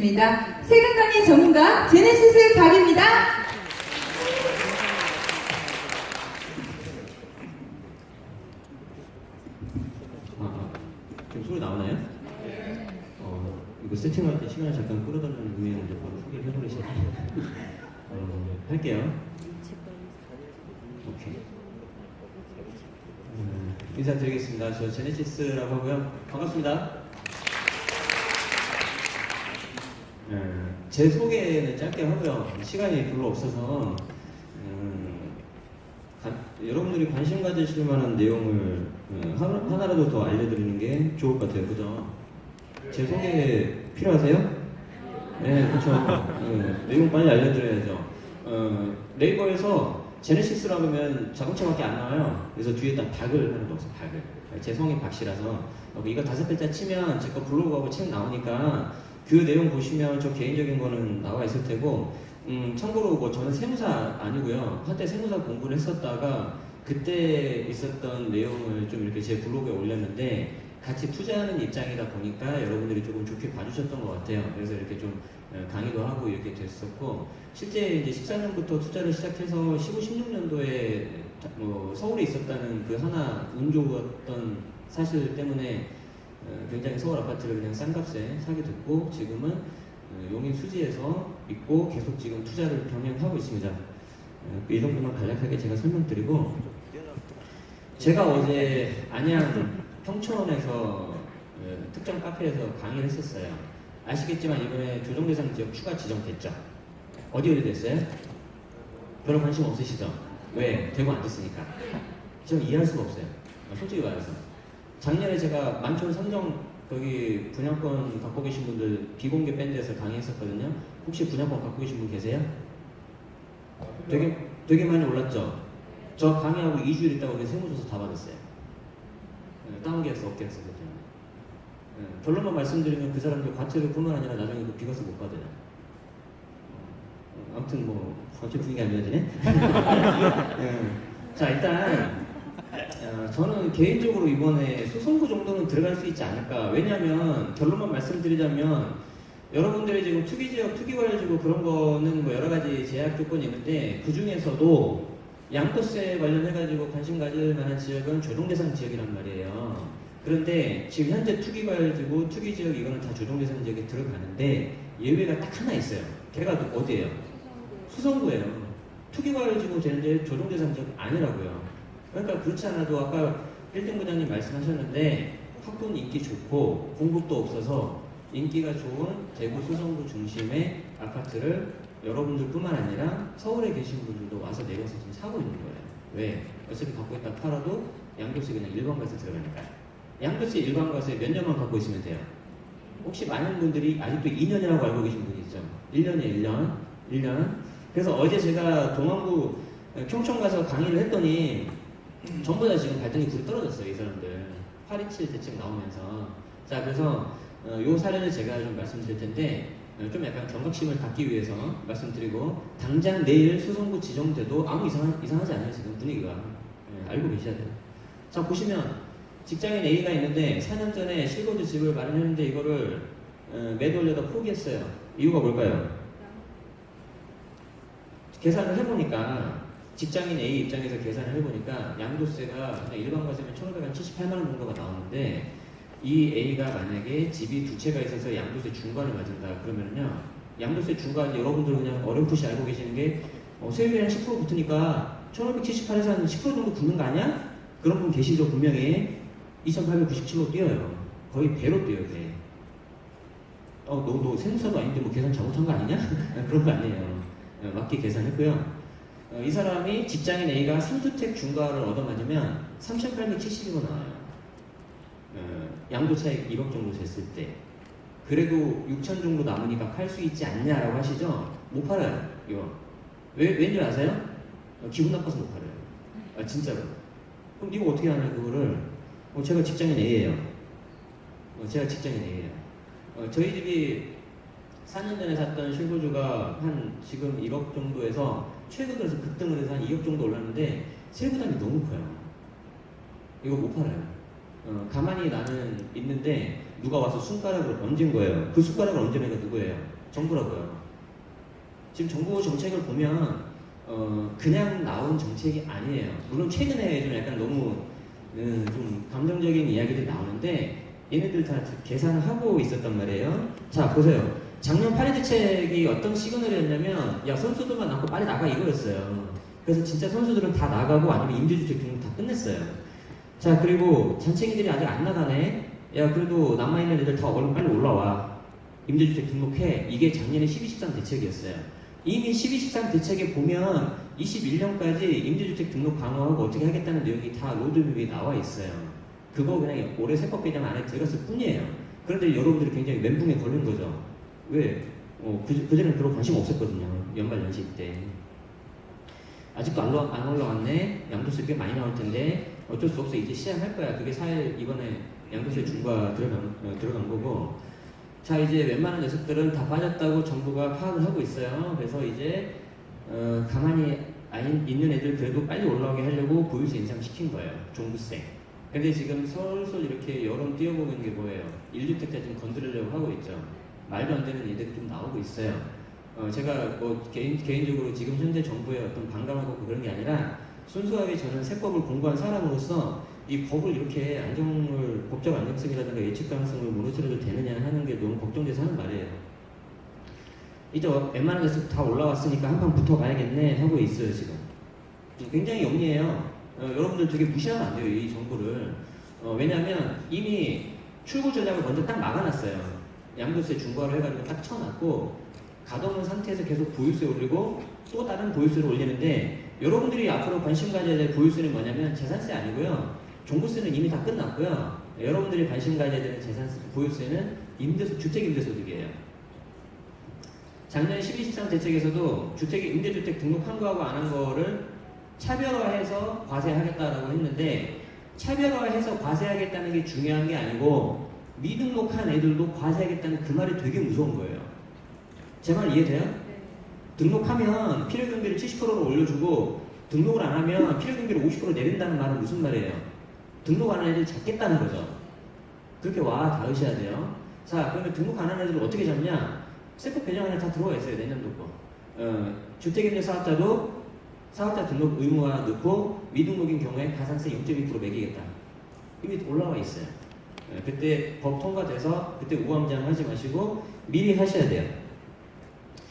모시겠습니다. 세금 강의 전문가 제네시스 박입니다. 지금 소리 나오나요? 이거 세팅할 때 시간을 잠깐 끌어달라는 의미였는데 바로 소개를 해버리시네요. 할게요. 오케이. 인사드리겠습니다. 저 제네시스라고 하고요. 반갑습니다. 제 소개는 짧게 하고요. 시간이 별로 없어서 여러분들이 관심 가지실 만한 내용을 하나라도 더 알려드리는 게 좋을 것 같아요. 그죠? 제 소개 필요하세요? 네, 그렇죠. 내용 빨리 알려드려야죠. 네이버에서 제네시스라고 하면 자동차밖에 안 나와요. 그래서 뒤에다 박을 하는 거 없어요. 박을. 제 성이 박씨라서 이거 5글자 치면 제 거 블로그하고 책 나오니까 그 내용 보시면 저 개인적인 거는 나와 있을 테고 참고로 뭐 저는 세무사 아니고요. 한때 세무사 공부를 했었다가 그때 있었던 내용을 좀 이렇게 제 블로그에 올렸는데 같이 투자하는 입장이다 보니까 여러분들이 조금 좋게 봐주셨던 것 같아요. 그래서 이렇게 좀 강의도 하고 이렇게 됐었고 실제 이제 14년부터 투자를 시작해서 15, 16년도에 서울에 있었다는 그 하나 운 좋았던 사실 때문에 굉장히 서울 아파트를 그냥 싼 값에 사게 됐고 지금은 용인 수지에서 믿고 계속 지금 투자를 병행하고 있습니다. 이 정도만 간략하게 제가 설명드리고 제가 어제 안양 평촌에서 특정 카페에서 강의를 했었어요. 아시겠지만 이번에 조정대상 지역 추가 지정됐죠? 어디 됐어요? 별로 관심 없으시죠? 왜? 되고 안 됐으니까. 제가 이해할 수가 없어요. 솔직히 말해서. 작년에 제가 만촌 삼정 거기 분양권 갖고 계신 분들 비공개 밴드에서 강의했었거든요. 혹시 분양권 갖고 계신 분 계세요? 되게 많이 올랐죠? 저 강의하고 2주일 있다가 그 세무조사 다 받았어요. 다운계약서 업계약서 그죠? 결론만 말씀드리면 그 사람들 과태료 뿐만 아니라 나중에 그 비과세 못 받아요. 아무튼 뭐 전체 분위기 안 좋아지네. 자 일단 저는 개인적으로 이번에 소송부 정도는 들어갈 수 있지 않을까. 왜냐하면 결론만 말씀드리자면 여러분들이 지금 투기지역, 투기과열지구 그런 거는 뭐 여러 가지 제약 조건이 있는데 그 중에서도 양도세 관련해가지고 관심 가질 만한 지역은 조정대상 지역이란 말이에요. 그런데 지금 현재 투기과열지구, 투기지역 이거는 다 조정대상 지역에 들어가는데 예외가 딱 하나 있어요. 걔가 어디예요? 수성구예요. 투기과열지구 되는데 조정대상 지역 아니라고요. 그러니까 그렇지 않아도 아까 1등 부장님 말씀하셨는데 학군 인기 좋고 공급도 없어서 인기가 좋은 대구 수성구 중심의 아파트를 여러분들 뿐만 아니라 서울에 계신 분들도 와서 내려서 지금 사고 있는 거예요. 왜? 어차피 갖고 있다 팔아도 양도세 그냥 일반과세 들어가니까. 양도세 일반과세 몇 년만 갖고 있으면 돼요. 혹시 많은 분들이 아직도 2년이라고 알고 계신 분이 있죠? 1년에 1년. 그래서 어제 제가 동안구 평촌 가서 강의를 했더니 전부 다 지금 발등에 불이 떨어졌어요. 이 사람들 827 대책 나오면서. 자 그래서 요 사례를 제가 좀 말씀드릴 텐데 좀 약간 경각심을 갖기 위해서 말씀드리고 당장 내일 수성구 지정돼도 아무 이상하지 않아요. 지금 분위기가. 알고 계셔야 돼요. 자 보시면 직장인 A가 있는데 4년 전에 실거주 집을 마련했는데 이거를 매도하려다 포기했어요. 이유가 뭘까요? 계산을 해보니까 직장인 A 입장에서 계산을 해보니까 양도세가 그냥 일반과세면 1,578만 원 정도가 나오는데 이 A가 만약에 집이 두 채가 있어서 양도세 중과를 맞은다 그러면요 양도세 중과 여러분들 그냥 어렴풋이 알고 계시는 게 세율이 한10% 붙으니까 1,578에서 한 10% 정도 붙는 거 아니야? 그런 분 계시죠 분명히. 2,897로 뛰어요. 거의 배로 뛰어요 배. 너 세무사도 아닌데 뭐 계산 잘못한 거 아니냐? 그런 거 아니에요. 맞게 계산했고요. 이 사람이 직장인 A가 3주택 중과를 얻어맞으면 3,870원 나와요. 양도 차익 1억 정도 됐을 때. 그래도 6천 정도 남으니까 팔 수 있지 않냐라고 하시죠? 못 팔아요. 이거. 왠지 아세요? 기분 나빠서 못 팔아요. 진짜로. 그럼 이거 어떻게 하냐 그거를. 제가 직장인 A예요. 제가 직장인 A예요. 저희 집이 4년 전에 샀던 실거주가 한 지금 1억 정도에서 최근 들어서 급등을 해서 한 2억 정도 올랐는데 세부담이 너무 커요. 이거 못 팔아요. 가만히 나는 있는데 누가 와서 손가락을 얹은 거예요. 그 손가락을 얹은 애가 누구예요? 정부라고요. 지금 정부 정책을 보면 그냥 나온 정책이 아니에요. 물론 최근에 좀 약간 너무 좀 감정적인 이야기들이 나오는데 얘네들 다 계산을 하고 있었단 말이에요. 자, 보세요. 작년 파리 대책이 어떤 시그널이었냐면 야, 선수들만 남고 빨리 나가 이거였어요. 그래서 진짜 선수들은 다 나가고 아니면 임대주택 등록 다 끝냈어요. 자, 그리고 잔챙이들이 아직 안 나가네. 야, 그래도 남아있는 애들 다 얼른 빨리 올라와. 임대주택 등록해. 이게 작년에 12.13 대책이었어요. 이미 12.13 대책에 보면 21년까지 임대주택 등록 강화하고 어떻게 하겠다는 내용이 다 로드맵에 나와 있어요. 그거 그냥 올해 세법 개정 안에 들어갔을 뿐이에요. 그런데 여러분들이 굉장히 멘붕에 걸린 거죠. 왜? 그전에는 그런 관심 없었거든요. 연말 연시 때. 아직도 안 올라왔네. 양도세 꽤 많이 나올 텐데 어쩔 수 없어. 이제 시작할 거야. 그게 4일 이번에 양도세 중과 들어간 거고. 자, 이제 웬만한 녀석들은 다 빠졌다고 정부가 파악을 하고 있어요. 그래서 이제 가만히 있는 애들 그래도 빨리 올라오게 하려고 보유세 인상시킨 거예요. 종부세. 근데 지금 솔솔 이렇게 여론 띄워보고 있는 게 뭐예요? 1주택자 좀 건드리려고 하고 있죠. 말도 안 되는 일들이 좀 나오고 있어요. 제가 뭐 개인적으로 지금 현재 정부의 어떤 반감하고 그런 게 아니라 순수하게 저는 세법을 공부한 사람으로서 이 법을 이렇게 법적 안정성이라든가 예측 가능성을 무너뜨려도 되느냐 하는 게 너무 걱정돼서 하는 말이에요. 이제 웬만한 데서 다 올라왔으니까 한 판 붙어가야겠네 하고 있어요, 지금. 굉장히 영리해요. 여러분들 되게 무시하면 안 돼요, 이 정부를. 왜냐하면 이미 출구 전략을 먼저 딱 막아놨어요. 양도세 중과를 해가지고 딱 쳐놨고 가둬놓은 상태에서 계속 보유세 올리고 또 다른 보유세를 올리는데 여러분들이 앞으로 관심 가져야 될 보유세는 뭐냐면 재산세 아니고요. 종부세는 이미 다 끝났고요. 여러분들이 관심 가져야 되는 보유세는 주택임대소득이에요. 작년 12.13 대책에서도 임대주택 등록한 거하고 안 한 거를 차별화해서 과세하겠다라고 했는데 차별화해서 과세하겠다는 게 중요한 게 아니고 미등록한 애들도 과세하겠다는 그 말이 되게 무서운 거예요. 제 말 이해돼요? 네. 등록하면 필요경비를 70%로 올려주고 등록을 안 하면 필요경비를 50% 내린다는 말은 무슨 말이에요? 등록 안 하는 애들 잡겠다는 거죠. 그렇게 와 닿으셔야 돼요. 자, 그러면 등록 안 하는 애들을 어떻게 잡냐? 세법 개정안에 다 들어가 있어요. 내년도 거. 주택임대 사업자 등록 의무화 넣고 미등록인 경우에 가산세 0.2% 매기겠다. 이미 올라와 있어요. 그때 법 통과돼서 그때 우왕좌왕 하지 마시고 미리 하셔야 돼요.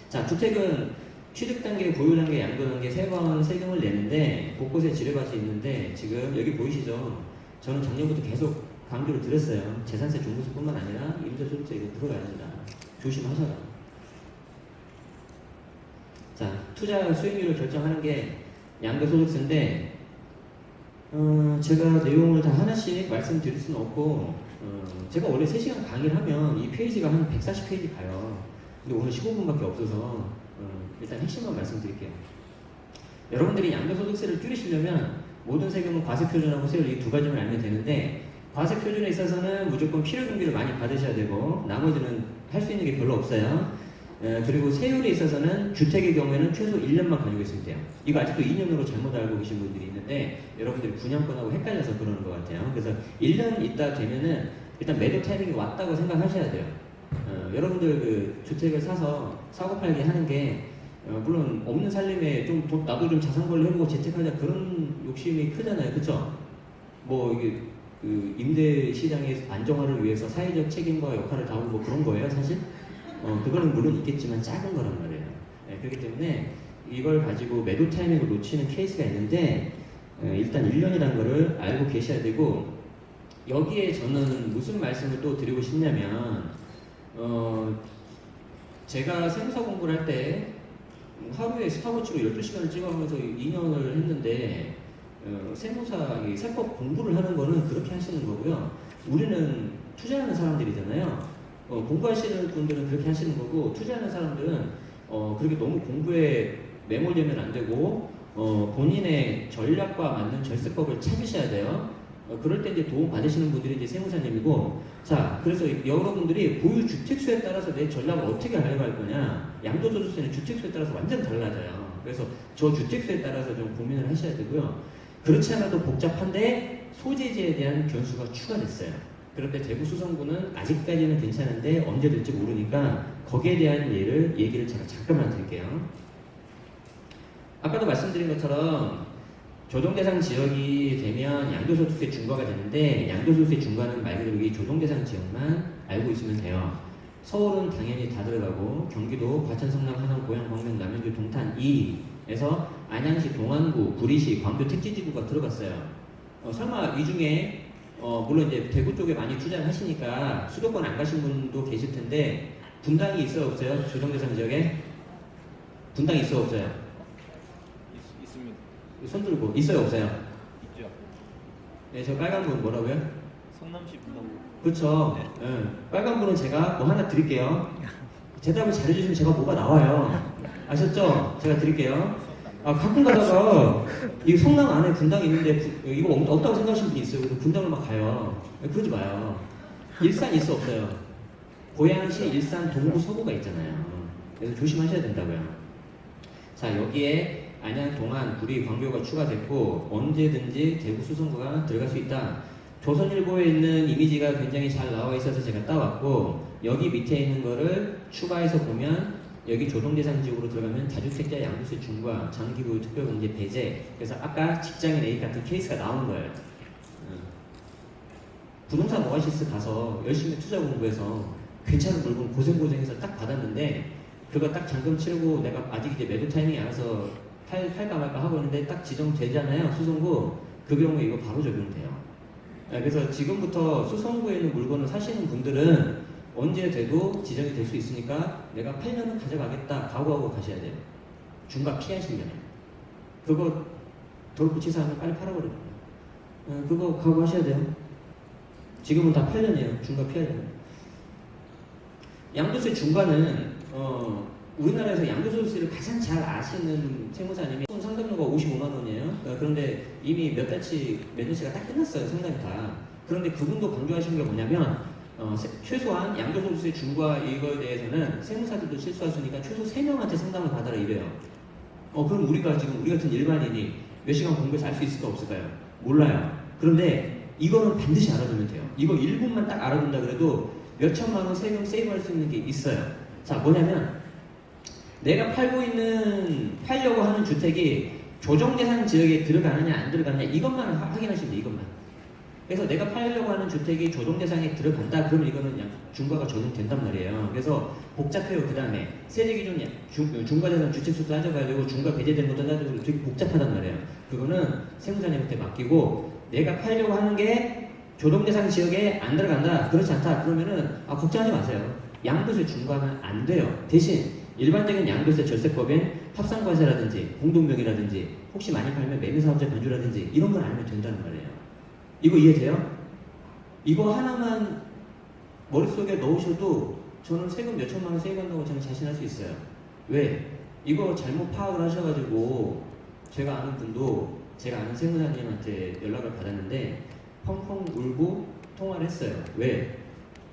자, 주택은 취득단계, 보유단계, 양도단계 3번 세금을 내는데 곳곳에 지뢰밭이 있는데 지금 여기 보이시죠? 저는 작년부터 계속 강조를 드렸어요. 재산세, 종부세뿐만 아니라 임대소득세 이거 들어가야 된다. 조심하셔라. 자, 투자 수익률을 결정하는 게 양도소득세인데 제가 내용을 다 하나씩 말씀드릴 수는 없고 제가 원래 3시간 강의를 하면 이 페이지가 한 140페이지 가요. 근데 오늘 15분밖에 없어서 일단 핵심만 말씀드릴게요. 여러분들이 양도소득세를 줄이시려면 모든 세금은 과세표준하고 세율 이 두 가지만 알면 되는데 과세표준에 있어서는 무조건 필요경비를 많이 받으셔야 되고 나머지는 할 수 있는 게 별로 없어요. 그리고 세율에 있어서는 주택의 경우에는 최소 1년만 가지고 있으면 돼요. 이거 아직도 2년으로 잘못 알고 계신 분들이 있는데 여러분들이 분양권하고 헷갈려서 그러는 것 같아요. 그래서 1년 있다 되면은 일단 매도 타이밍이 왔다고 생각하셔야 돼요. 여러분들 그 주택을 사서 사고 팔기 하는 게 물론 없는 살림에 좀 나도 좀 자산 관리 해보고 재테크하자 그런 욕심이 크잖아요, 그렇죠? 뭐 이게 그 임대 시장의 안정화를 위해서 사회적 책임과 역할을 다하고 뭐 그런 거예요, 사실. 그거는 물론 있겠지만 작은 거란 말이에요. 그렇기 때문에 이걸 가지고 매도 타이밍을 놓치는 케이스가 있는데 일단 1년이라는 거를 알고 계셔야 되고 여기에 저는 무슨 말씀을 또 드리고 싶냐면 제가 세무사 공부를 할 때 하루에 스타워치로 12시간을 찍어가면서 2년을 했는데 세무사 세법 공부를 하는 거는 그렇게 하시는 거고요. 우리는 투자하는 사람들이잖아요. 공부하시는 분들은 그렇게 하시는 거고 투자하는 사람들은 그렇게 너무 공부에 매몰되면 안 되고 본인의 전략과 맞는 절세법을 찾으셔야 돼요. 그럴 때 이제 도움 받으시는 분들이 이제 세무사님이고 자 그래서 여러분들이 보유 주택수에 따라서 내 전략을 어떻게 하려고 할 거냐 양도소득세는 주택수에 따라서 완전 달라져요. 그래서 저 주택수에 따라서 좀 고민을 하셔야 되고요. 그렇지 않아도 복잡한데 소재지에 대한 변수가 추가됐어요. 그런데 대구 수성구는 아직까지는 괜찮은데 언제 될지 모르니까 거기에 대한 얘기를 제가 잠깐만 드릴게요. 아까도 말씀드린 것처럼 조정대상 지역이 되면 양도소득세 중과가 되는데 양도소득세 중과는 말 그대로 이 조정대상 지역만 알고 있으면 돼요. 서울은 당연히 다 들어가고 경기도 과천, 성남, 하남, 고양, 광명, 남양주, 동탄, 이에서 안양시, 동안구, 구리시, 광주 택지지구가 들어갔어요. 설마 이 중에 물론 이제 대구 쪽에 많이 투자를 하시니까 수도권 안 가신 분도 계실 텐데 분당이 있어요 없어요? 조정대상 지역에? 분당이 있어요 없어요? 있습니다. 손 들고 있어요 없어요? 있죠. 네, 저 빨간 분 뭐라고요? 성남시 분당구. 그렇죠. 네. 빨간 분은 제가 뭐 하나 드릴게요. 대답을 잘해주시면 제가 뭐가 나와요. 아셨죠? 제가 드릴게요. 가끔 가다가 이 성남 안에 분당이 있는데 이거 없다고 생각하시는 분이 있어요. 그래서 분당을 막 가요. 그러지 마요. 일산 있어 없어요? 고양시, 일산, 동구, 서구가 있잖아요. 그래서 조심하셔야 된다고요. 자, 여기에 안양, 동안, 구리, 광교가 추가됐고 언제든지 대구 수성구가 들어갈 수 있다. 조선일보에 있는 이미지가 굉장히 잘 나와 있어서 제가 따왔고 여기 밑에 있는 거를 추가해서 보면 여기 조정대상 지역으로 들어가면 다주택자 양도세 중과 장기부 특별공제 배제. 그래서 아까 직장인 A 같은 케이스가 나오는 거예요. 부동산 오아시스 가서 열심히 투자 공부해서 괜찮은 물건 고생해서 딱 받았는데 그거 딱 잔금 치르고 내가 아직 이제 매도 타이밍이 안 와서 팔까 말까 하고 있는데 딱 지정되잖아요. 수성구. 그 경우에 이거 바로 적용돼요. 그래서 지금부터 수성구에 있는 물건을 사시는 분들은 언제 돼도 지정이 될 수 있으니까 내가 8년은 가져가겠다 각오하고 가셔야 돼요. 중과 피하시면 그거 돌부치사하면 빨리 팔아버립니다. 그거 각오하셔야 돼요. 지금은 다 8년이에요. 중과 피해야 돼요. 양도세 중과는 우리나라에서 양도소득세를 가장 잘 아시는 세무사님이 상담료가 55만 원이에요. 그런데 이미 몇 년치가 딱 끝났어요. 상담이 다. 그런데 그분도 강조하시는 게 뭐냐면 최소한 양도소득세 중과 이거에 대해서는 세무사들도 실수하시니까 최소 3명한테 상담을 받아라 이래요. 그럼 우리가 지금 우리 같은 일반인이 몇 시간 공부해서 알 수 있을까 없을까요? 몰라요. 그런데 이거는 반드시 알아두면 돼요. 이거 1분만 딱 알아둔다 그래도 몇 천만 원 세금 세이브할 수 있는 게 있어요. 자, 뭐냐면 내가 팔려고 하는 주택이 조정대상 지역에 들어가느냐 안 들어가느냐 이것만 확인하시면 돼요. 이것만. 그래서 내가 팔려고 하는 주택이 조정대상에 들어간다 그러면 이거는 그냥 중과가 적용된단 말이에요. 그래서 복잡해요. 그 다음에 세제기준 중과대상 주택수 따져가야 되고 중과 배제된 것도 따져야 되고 되게 복잡하단 말이에요. 그거는 세무사님한테 맡기고 내가 팔려고 하는 게 조정대상 지역에 안 들어간다 그렇지 않다 그러면은 걱정하지 마세요. 양도세 중과는 안 돼요. 대신 일반적인 양도세 절세법엔 합산과세라든지 공동명의라든지 혹시 많이 팔면 매매사업자 변주라든지 이런 걸 알면 된다는 말이에요. 이거 이해돼요? 이거 하나만 머릿속에 넣으셔도 저는 세금 몇 천만 원 세이브한다고 저는 자신할 수 있어요. 왜? 이거 잘못 파악을 하셔가지고 제가 아는 분도 제가 아는 세무사님한테 연락을 받았는데 펑펑 울고 통화를 했어요. 왜?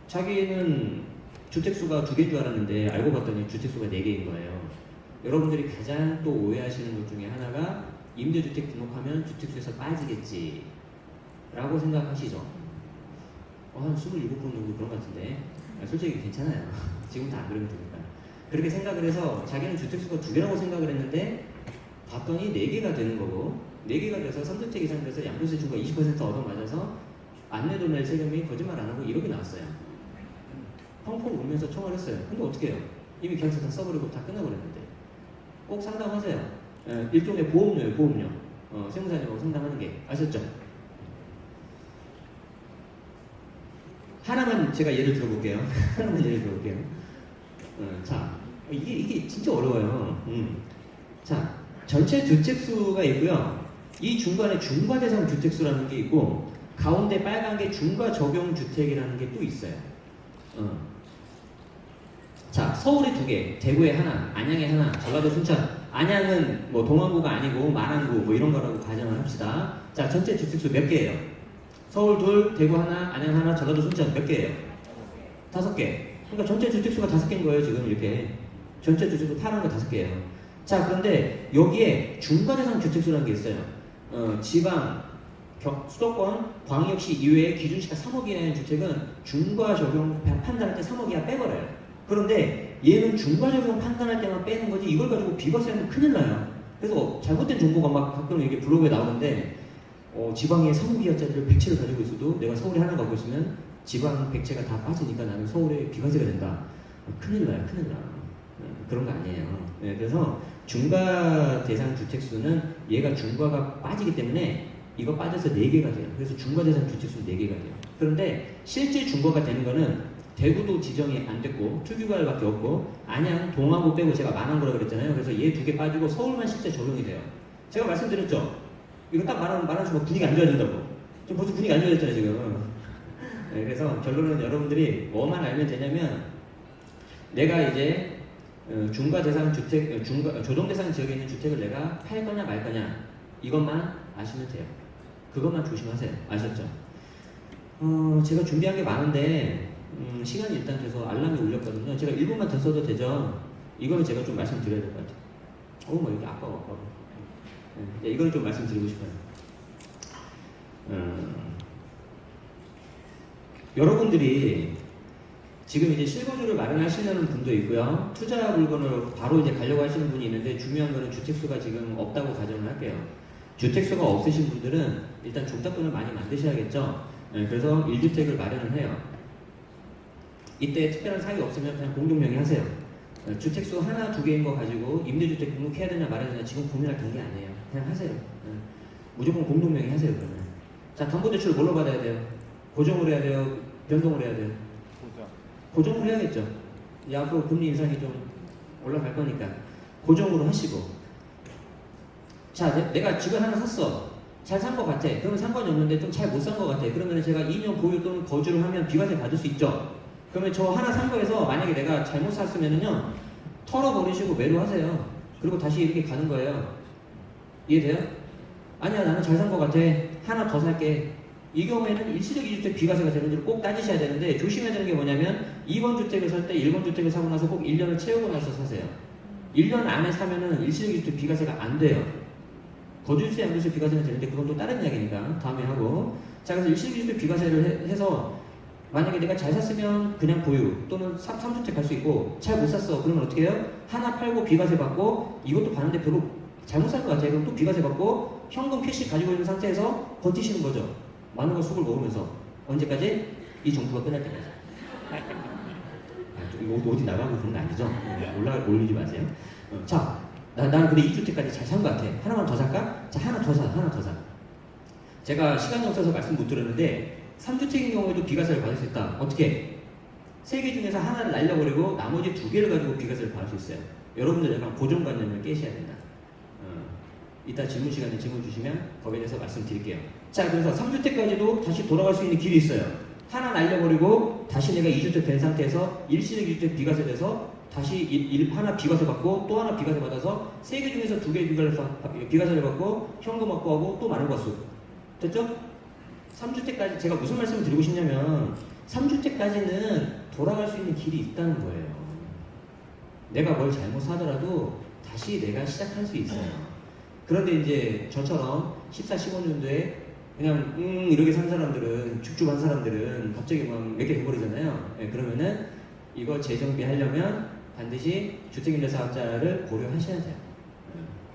자기는 주택수가 2개인 줄 알았는데 알고 봤더니 주택수가 4개인 거예요. 여러분들이 가장 또 오해하시는 것 중에 하나가 임대주택 등록하면 주택수에서 빠지겠지 라고 생각하시죠? 한 27분 정도 그런 것 같은데 솔직히 괜찮아요. 지금부터 안 그러면 되니까. 그렇게 생각을 해서 자기는 주택수가 2개라고 생각을 했는데 봤더니 4개가 되는 거고 4개가 돼서 3주택 이상 돼서 양도세 중과 20% 얻어맞아서 안 내도 낼 세금이 거짓말 안 하고 1억이 나왔어요. 펑펑 울면서 청을 했어요. 근데 어떻게 해요? 이미 계약서 다 써버리고 다 끝나버렸는데 꼭 상담하세요. 일종의 보험료예요. 보험료. 세무사님하고 상담하는 게 아셨죠? 하나만 제가 예를 들어볼게요. 하나만 예를 들어볼게요. 자, 이게 진짜 어려워요. 자, 전체 주택수가 있고요. 이 중간에 중과대상 주택수라는 게 있고 가운데 빨간 게 중과 적용 주택이라는 게 또 있어요. 자, 서울에 2개, 대구에 하나, 안양에 하나, 전라도 순천. 안양은 뭐 동안구가 아니고 마랑구 뭐 이런 거라고 가정을 합시다. 자, 전체 주택수 몇 개예요? 서울 2, 대구 하나, 안양 하나, 전라도 순천 몇 개예요? 5개. 그러니까 전체 주택수가 5개인 거예요, 지금 이렇게. 전체 주택수 파란 거 5개예요. 자, 그런데 여기에 중과대상 주택수라는 게 있어요. 지방, 수도권 광역시 이외에 기준시가 3억 이하의 주택은 중과 적용 판단할 때 3억 이하 빼버려요. 그런데 얘는 중과 적용 판단할 때만 빼는 거지 이걸 가지고 비과세하면 큰일 나요. 그래서 잘못된 정보가 막 가끔 이게 블로그에 나오는데 지방에 3억 이하짜리를 100채를 가지고 있어도 내가 서울에 하나 갖고 있으면 지방 100채가 다 빠지니까 나는 서울에 비과세가 된다. 큰일 나요, 큰일 나. 그런 거 아니에요. 네, 그래서 중과 대상 주택수는 얘가 중과가 빠지기 때문에 이거 빠져서 4개가 돼요. 그래서 중과 대상 주택수 4개가 돼요. 그런데 실제 중과가 되는 거는 대구도 지정이 안 됐고 투규가을밖에 없고 안양, 동아고 빼고 제가 만한 거라 그랬잖아요. 그래서 얘 2개 빠지고 서울만 실제 적용이 돼요. 제가 말씀드렸죠. 이거 딱 말하는 순간 분위기 안 좋아진다고. 좀 벌써 분위기 안 좋아졌잖아요 지금. 네, 그래서 결론은 여러분들이 뭐만 알면 되냐면 내가 이제 중과 대상 주택, 조정 대상 지역에 있는 주택을 내가 팔 거냐 말 거냐 이것만 아시면 돼요. 그것만 조심하세요. 아셨죠? 제가 준비한 게 많은데 시간이 일단 돼서 알람이 울렸거든요. 제가 1분만 더 써도 되죠? 이거는 제가 좀 말씀드려야 될 것 같아요. 뭐 이게 아까워. 네, 이거는 좀 말씀드리고 싶어요. 여러분들이 지금 이제 실거주를 마련하시는 분도 있고요. 투자 물건을 바로 이제 가려고 하시는 분이 있는데 중요한 거는 주택수가 지금 없다고 가정을 할게요. 주택수가 없으신 분들은 일단 종잣돈을 많이 만드셔야겠죠. 네, 그래서 1주택을 마련을 해요. 이때 특별한 사유 없으면 그냥 공동명의 하세요. 주택수 하나, 2개인 거 가지고 임대주택 등록해야 되냐 말아야 되냐 지금 고민할 단계 아니에요. 그냥 하세요. 무조건 공동명의 하세요 그러면. 자, 담보대출 뭘로 받아야 돼요? 고정을 해야 돼요? 변동을 해야 돼요? 고정을 해야겠죠. 이제 앞으로 금리 인상이 좀 올라갈 거니까 고정으로 하시고. 자, 내가 집을 하나 샀어. 잘 산 것 같아. 그러면 상관이 없는데 좀 잘 못 산 것 같아. 그러면 제가 2년 보유 또는 거주를 하면 비과세 받을 수 있죠. 그러면 저 하나 산 거에서 만약에 내가 잘못 샀으면은요 털어버리시고 매도하세요. 그리고 다시 이렇게 가는 거예요. 이해돼요? 아니야 나는 잘 산 것 같아. 하나 더 살게. 이 경우에는 일시적 2주택 비과세가 되는지를 꼭 따지셔야 되는데 조심해야 되는 게 뭐냐면 2번 주택을 살 때 1번 주택을 사고 나서 꼭 1년을 채우고 나서 사세요. 1년 안에 사면은 일시적 2주택 비과세가 안 돼요. 거주일세 양도세 비과세는 되는데 그건 또 다른 이야기니까 다음에 하고. 자, 그래서 일시적 2주택 비과세를 해서 만약에 내가 잘 샀으면 그냥 보유 또는 3주택 갈 수 있고 잘 못 샀어. 그러면 어떻게 해요? 하나 팔고 비과세 받고 이것도 받는데 별로 잘못 살 것 같아요. 그럼 또 비과세 받고 현금 캐시 가지고 있는 상태에서 버티시는 거죠. 많은 걸 속을 먹으면서. 언제까지? 이 정부가 끝날 때까지. 이거 어디 나가고 그런 거 아니죠? 올리지 마세요. 자, 나는 근데 2주택까지 잘 산 것 같아. 하나만 더 살까? 자, 하나 더 사. 제가 시간이 없어서 말씀 못 드렸는데 3주택인 경우에도 비과세를 받을 수 있다. 어떻게? 3개 중에서 하나를 날려버리고 나머지 2개를 가지고 비과세를 받을 수 있어요. 여러분들 약간 고정관념을 깨셔야 된다. 이따 질문 시간에 질문 주시면 거기에 대해서 말씀드릴게요. 자, 그래서 3주택까지도 다시 돌아갈 수 있는 길이 있어요. 하나 날려버리고 다시 내가 2주택 된 상태에서 일시적 2주택 비과세 돼서 다시 하나 비과세 받고 또 하나 비과세 받아서 3개 중에서 2개 비과세를 받고 현금 확보하고 또 마른 과수. 됐죠? 3주택까지 제가 무슨 말씀을 드리고 싶냐면 3주택까지는 돌아갈 수 있는 길이 있다는 거예요. 내가 뭘 잘못 사더라도 다시 내가 시작할 수 있어요. 그런데 이제 저처럼 14, 15년도에 그냥 이렇게 산 사람들은 죽죽한 사람들은 갑자기 막 몇 개 돼버리잖아요. 네, 그러면은 이거 재정비 하려면 반드시 주택임대사업자를 고려하셔야 돼요.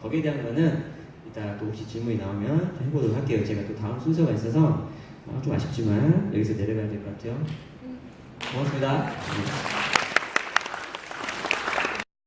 거기에 대한 거는 이따 또 혹시 질문이 나오면 해보도록 할게요. 제가 또 다음 순서가 있어서 좀 아쉽지만 여기서 내려가야 될 것 같아요. 고맙습니다.